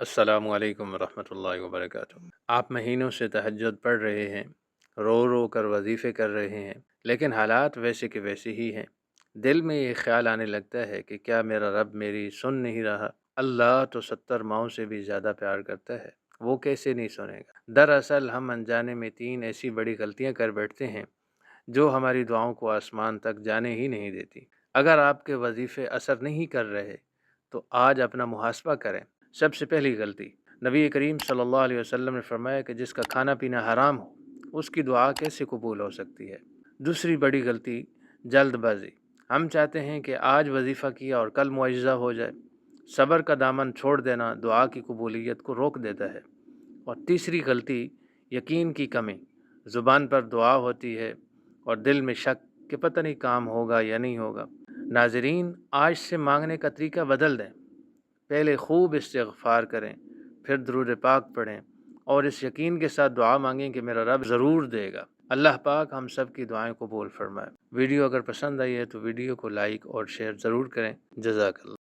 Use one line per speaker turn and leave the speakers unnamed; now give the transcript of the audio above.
السلام علیکم ورحمۃ اللہ وبرکاتہ۔ آپ مہینوں سے تہجد پڑھ رہے ہیں، رو رو کر وظیفے کر رہے ہیں، لیکن حالات ویسے کے ویسے ہی ہیں۔ دل میں یہ خیال آنے لگتا ہے کہ کیا میرا رب میری سن نہیں رہا؟ اللہ تو 70 ماؤں سے بھی زیادہ پیار کرتا ہے، وہ کیسے نہیں سنے گا؟ دراصل ہم انجانے میں 3 ایسی بڑی غلطیاں کر بیٹھتے ہیں جو ہماری دعاؤں کو آسمان تک جانے ہی نہیں دیتی۔ اگر آپ کے وظیفے اثر نہیں کر رہے تو آج اپنا محاسبہ کریں۔ سب سے پہلی غلطی، نبی کریم صلی اللہ علیہ وسلم نے فرمایا کہ جس کا کھانا پینا حرام ہو اس کی دعا کیسے قبول ہو سکتی ہے؟ دوسری بڑی غلطی، جلد بازی۔ ہم چاہتے ہیں کہ آج وظیفہ کیا اور کل معجزہ ہو جائے۔ صبر کا دامن چھوڑ دینا دعا کی قبولیت کو روک دیتا ہے۔ اور تیسری غلطی، یقین کی کمی۔ زبان پر دعا ہوتی ہے اور دل میں شک کہ پتہ نہیں کام ہوگا یا نہیں ہوگا۔ ناظرین، آج سے مانگنے کا طریقہ بدل دیں۔ پہلے خوب استغفار کریں، پھر درود پاک پڑھیں اور اس یقین کے ساتھ دعا مانگیں کہ میرا رب ضرور دے گا۔ اللہ پاک ہم سب کی دعائیں قبول فرمائے۔ ویڈیو اگر پسند آئی ہے تو ویڈیو کو لائک اور شیئر ضرور کریں۔ جزاک اللہ۔